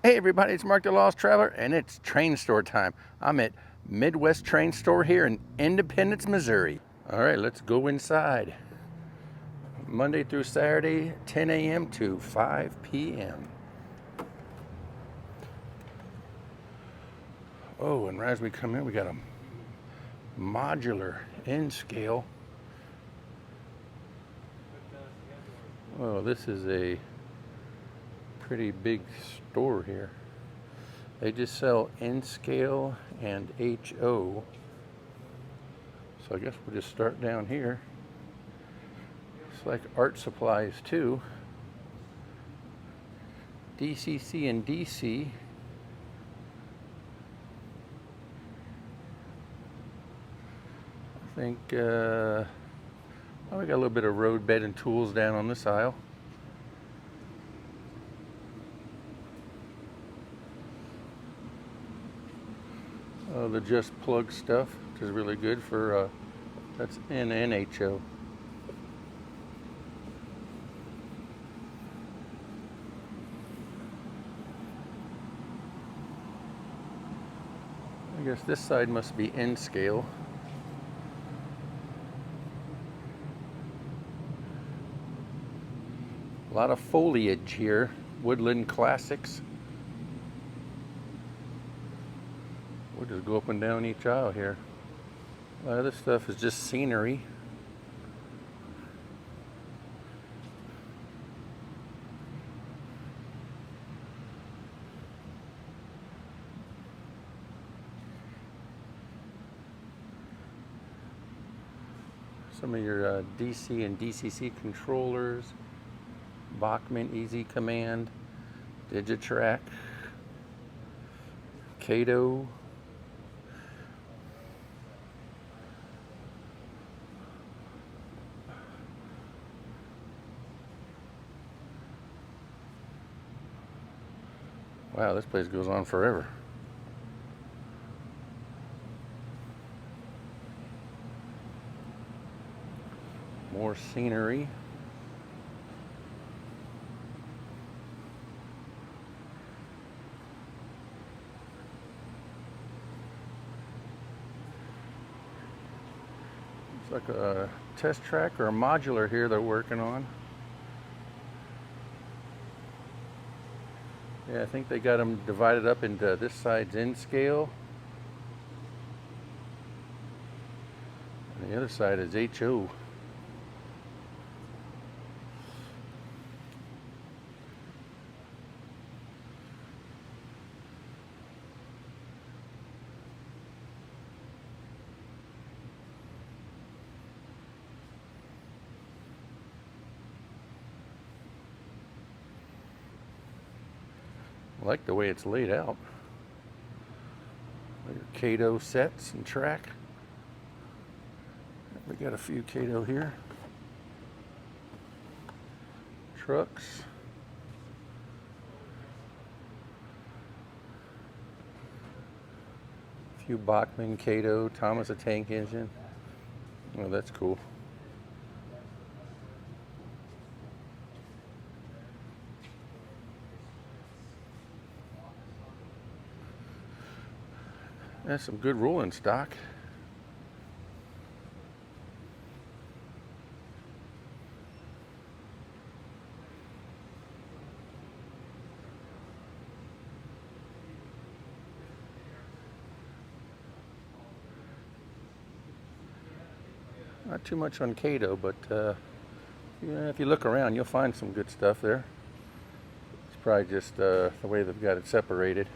Hey everybody, it's Mark the Lost Traveler, and it's train store time. I'm at Midwest Train Store here in Independence, Missouri. All right, let's go inside. Monday through Saturday, 10 a.m. to 5 p.m. Oh, and as we come in, we got a modular N-scale. Oh, this is a pretty big store here. They just sell N-scale and HO. So I guess we'll just start down here. It's like art supplies too. DCC and DC. I think we got a little bit of road bed and tools down on this aisle. The Just Plug stuff, which is really good for, that's NNHO. I guess this side must be N scale. A lot of foliage here, woodland classics. We'll just go up and down each aisle here. A lot of this stuff is just scenery. Some of your DC and DCC controllers. Bachmann Easy Command, Digitrack, Kato. Wow, this place goes on forever. More scenery. It's like a test track or a modular here they're working on. Yeah, I think they got them divided up into this side's N scale. And the other side is HO. I like the way it's laid out. Your Kato sets and track. We got a few Kato here. Trucks. A few Bachmann Kato, Thomas a tank engine. Oh, that's cool. That's some good rolling stock. Not too much on Kato, but yeah, if you look around, you'll find some good stuff there. It's probably just the way they've got it separated.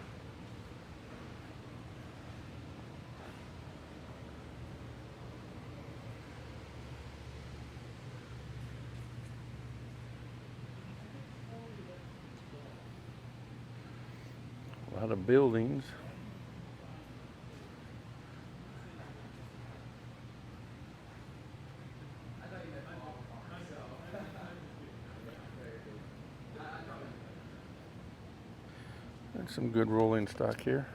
A lot of buildings. And some good rolling stock here.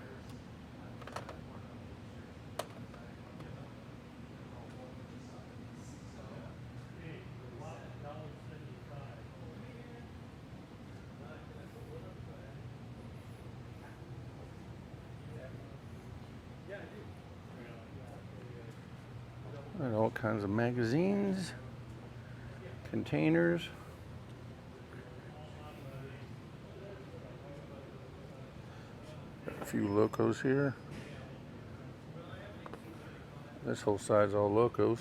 all kinds of magazines, containers. A few locos here. This whole side's all locos.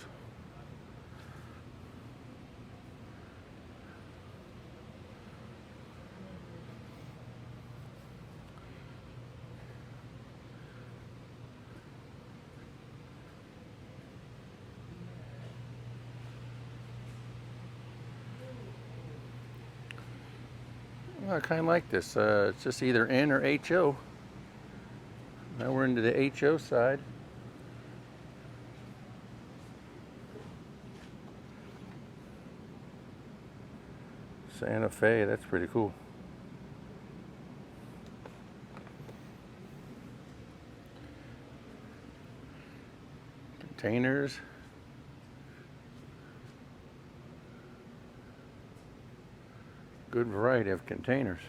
Well, I kind of like this. It's just either N or HO. Now we're into the HO side. Santa Fe, that's pretty cool. Containers. Good variety of containers.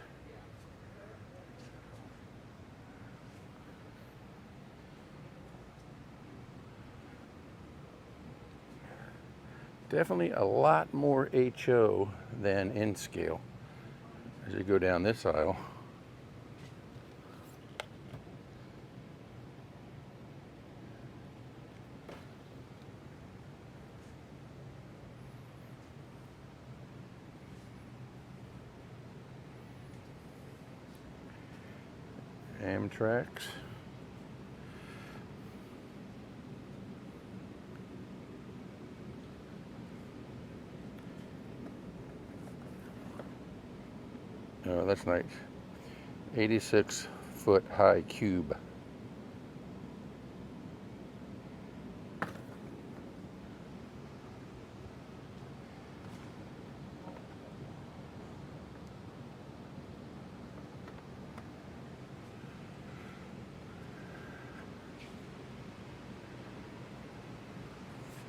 Definitely a lot more HO than N scale as you go down this aisle. Amtraks. Oh, that's nice. 86-foot high cube.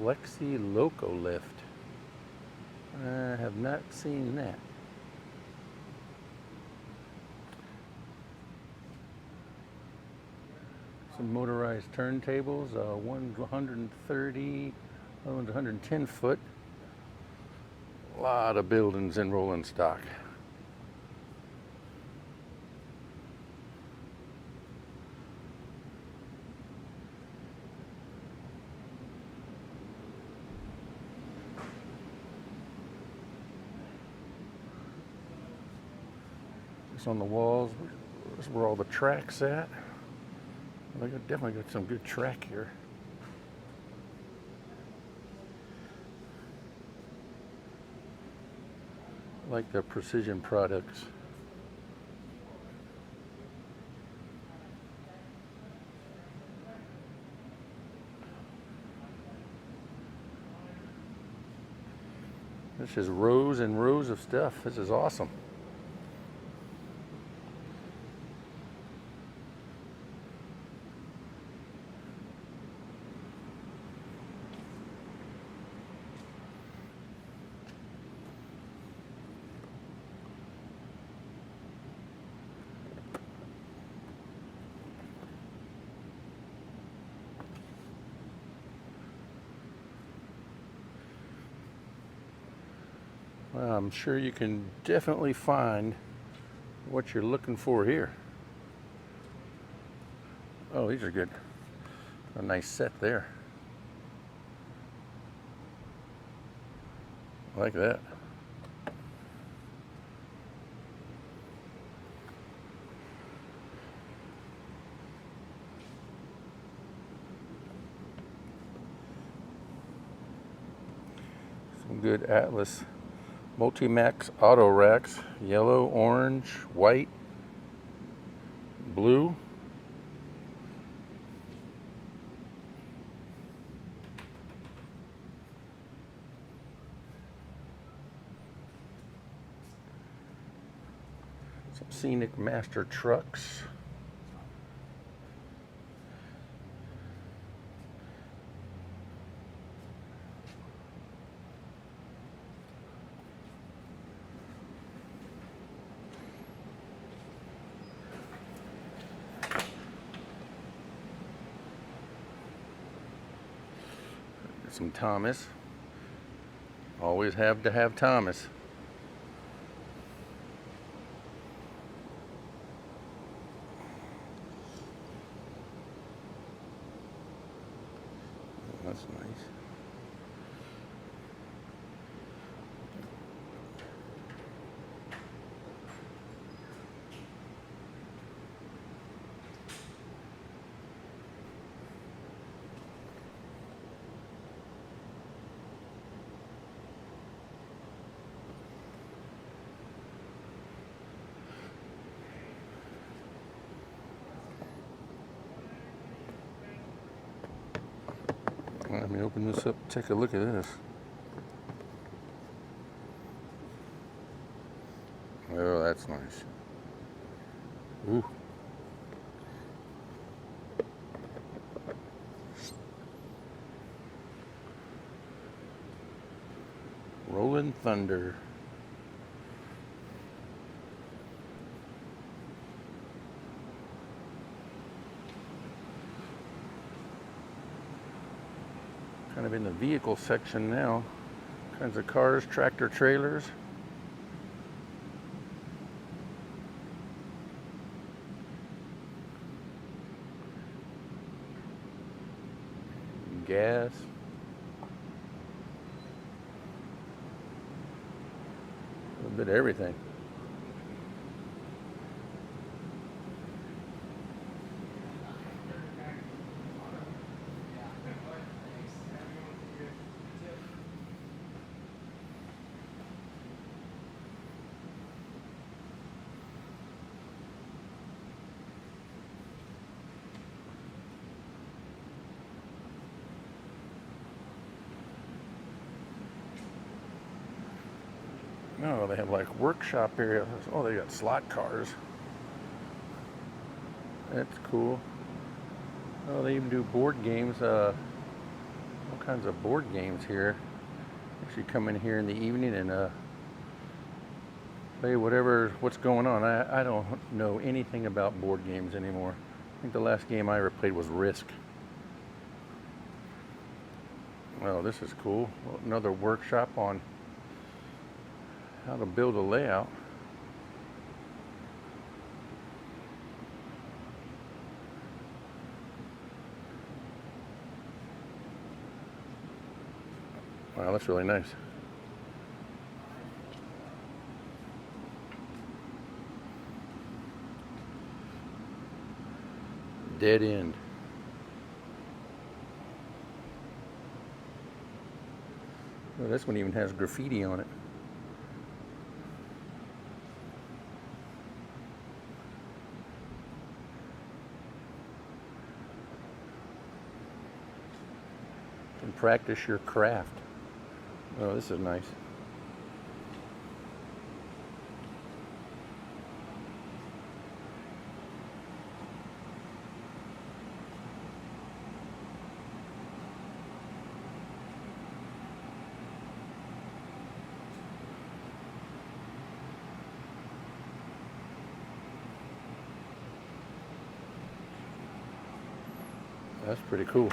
Flexi Loco Lift. I have not seen that. Some motorized turntables. One's 130, other one's 110 foot. A lot of buildings in rolling stock. On the walls, this is where all the track's at. They definitely got some good track here. I like the precision products. This is rows and rows of stuff. This is awesome. Well, I'm sure you can definitely find what you're looking for here. Oh, these are good. A nice set there. I like that. Some good Atlas Multi-Max auto racks. Yellow, orange, white, blue. Some Scenic Master trucks. Some Thomas. Always have to have Thomas. That's nice. Let me open this up, take a look at this. Oh, that's nice. Ooh. Rolling Thunder. Kind of in the vehicle section now. Kinds of cars, tractor trailers. Gas. A little bit of everything. No, they have like workshop areas. Oh, they got slot cars. That's cool. Oh, they even do board games. All kinds of board games here. Actually come in here in the evening and play what's going on. I don't know anything about board games anymore. I think the last game I ever played was Risk. Oh, this is cool. Another workshop on how to build a layout. Wow, that's really nice. Dead end. Oh, this one even has graffiti on it. And practice your craft. Oh, this is nice. That's pretty cool.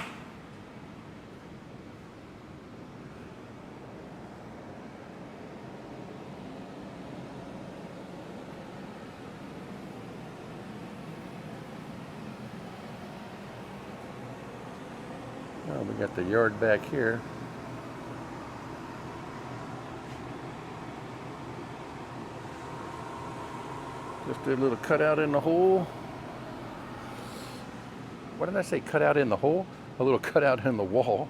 Oh, we got the yard back here. Just did a little cutout in the hole. What did I say? Cutout in the hole? A little cutout in the wall.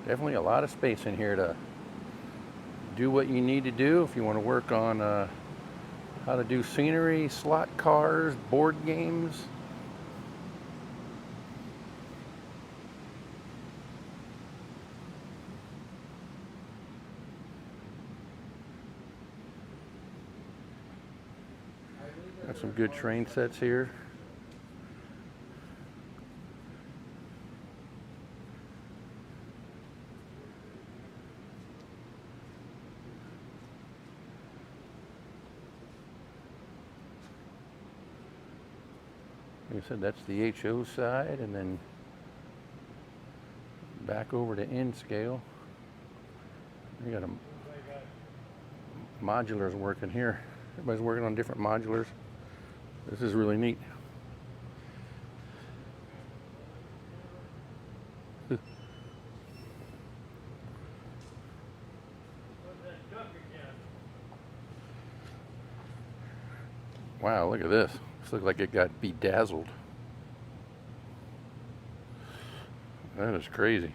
Definitely a lot of space in here to do what you need to do if you want to work on how to do scenery, slot cars, board games. Got some good train sets here. Like I said, that's the HO side, and then back over to N scale. We got a modulars working here. Everybody's working on different modulars. This is really neat. Wow, look at this. This looks like it got bedazzled. That is crazy.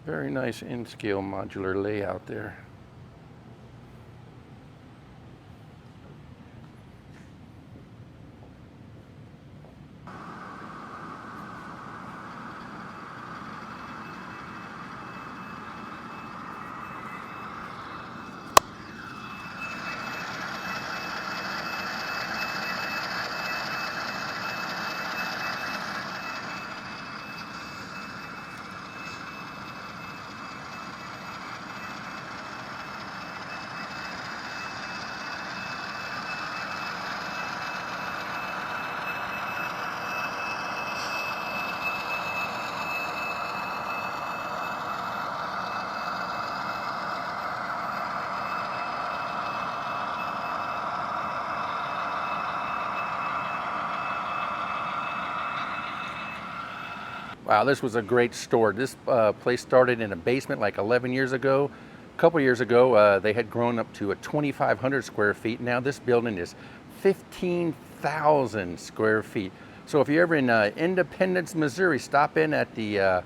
Very nice in-scale modular layout there. Wow, this was a great store. This place started in a basement like 11 years ago. A couple years ago, they had grown up to a 2,500 square feet. Now this building is 15,000 square feet. So if you're ever in Independence, Missouri, stop in at the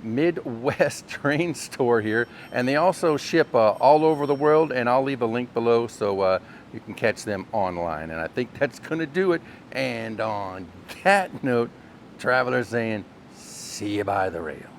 Midwest Train Store here. And they also ship all over the world, and I'll leave a link below so you can catch them online. And I think that's gonna do it. And on that note, travelers saying, see you by the rail.